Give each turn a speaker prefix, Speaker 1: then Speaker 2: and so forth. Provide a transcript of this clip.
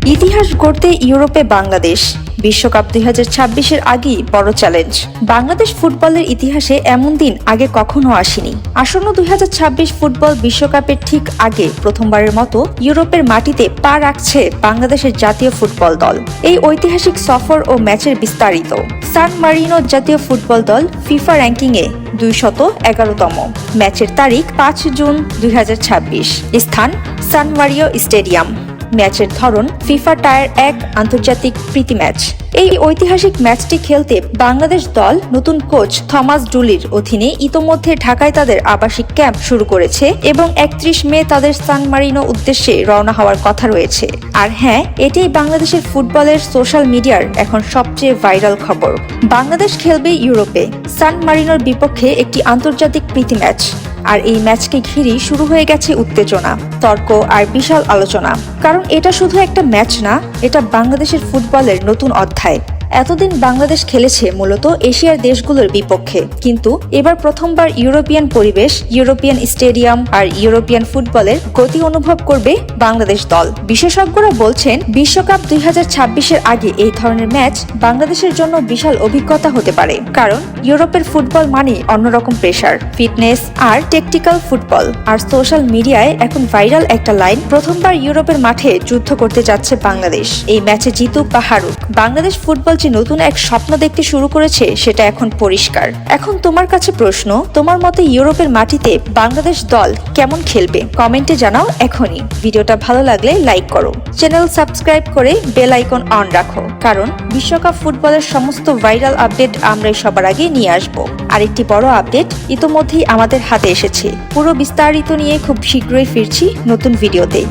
Speaker 1: ইতিহাস গড়তে ইউরোপে বাংলাদেশ বিশ্বকাপ 2026-এর আগেই বড় চ্যালেঞ্জ। বাংলাদেশ ফুটবলের ইতিহাসে এমন দিন আগে কখনো আসেনি। আসন্ন 2026 ফুটবল বিশ্বকাপের ঠিক আগে প্রথমবারের মতো ইউরোপের মাটিতে পা রাখছে বাংলাদেশের জাতীয় ফুটবল দল। এই ঐতিহাসিক সফর ও ম্যাচের বিস্তারিত। সান মারিনো জাতীয় ফুটবল দল ফিফা র্যাঙ্কিংয়ে 211তম। ম্যাচের তারিখ 5 জুন 2026। স্থান সান মারিও স্টেডিয়াম। ম্যাচের ধরন ফিফা টায়ার 1 আন্তর্জাতিক প্রীতি ম্যাচ। এই ঐতিহাসিক ম্যাচটি খেলতে বাংলাদেশ দল নতুন কোচ থমাস ডুলির অধীনে ইতোমধ্যে ঢাকায় তাদের আবাসিক ক্যাম্প শুরু করেছে এবং 31 মে তাদের সান মারিনো উদ্দেশ্যে রওনা হওয়ার কথা রয়েছে। আর হ্যাঁ, এটাই বাংলাদেশের ফুটবলের সোশ্যাল মিডিয়ার এখন সবচেয়ে ভাইরাল খবর। বাংলাদেশ খেলবে ইউরোপে সান মারিনোর বিপক্ষে একটি আন্তর্জাতিক প্রীতি ম্যাচ। আর এই ম্যাচকে ঘিরেই শুরু হয়ে গেছে উত্তেজনা, তর্ক আর বিশাল আলোচনা। কারণ এটা শুধু একটা ম্যাচ না, এটা বাংলাদেশের ফুটবলের নতুন অধ্যায়। এতদিন বাংলাদেশ খেলেছে মূলত এশিয়ার দেশগুলোর বিপক্ষে, কিন্তু এবার প্রথমবার ইউরোপিয়ান পরিবেশ, ইউরোপিয়ান স্টেডিয়াম আর ইউরোপিয়ান ফুটবলের গতি অনুভব করবে বাংলাদেশ দল। বিশেষজ্ঞরা বলছেন বিশ্বকাপ 2026-এর আগে এই ধরনের ম্যাচ বাংলাদেশের জন্য বিশাল অভিজ্ঞতা হতে পারে। কারণ ইউরোপের ফুটবল মানে অন্যরকম প্রেসার, ফিটনেস আর টেকটিক্যাল ফুটবল। আর সোশ্যাল মিডিয়ায় এখন ভাইরাল একটা লাইন, প্রথমবার ইউরোপের মাঠে যুদ্ধ করতে যাচ্ছে বাংলাদেশ। এই ম্যাচে জিতুক বা হারুক, বাংলাদেশ ফুটবল যে নতুন এক স্বপ্ন দেখতে শুরু করেছে সেটা এখন পরিষ্কার। এখন তোমার কাছে প্রশ্ন, তোমার মতে ইউরোপের মাটিতে বাংলাদেশ দল কেমন খেলবে? কমেন্টে জানাও এখনই। ভিডিওটা ভালো লাগলে লাইক করো, চ্যানেল সাবস্ক্রাইব করে বেল আইকন অন রাখো, কারণ বিশ্বকাপ ফুটবলের সমস্ত ভাইরাল আপডেট আমরাই সবার আগে নিয়ে আসবো। আরেকটি বড় আপডেট ইতোমধ্যেই আমাদের হাতে এসেছে। পুরো বিস্তারিত নিয়ে খুব শীঘ্রই ফিরছি নতুন ভিডিওতে।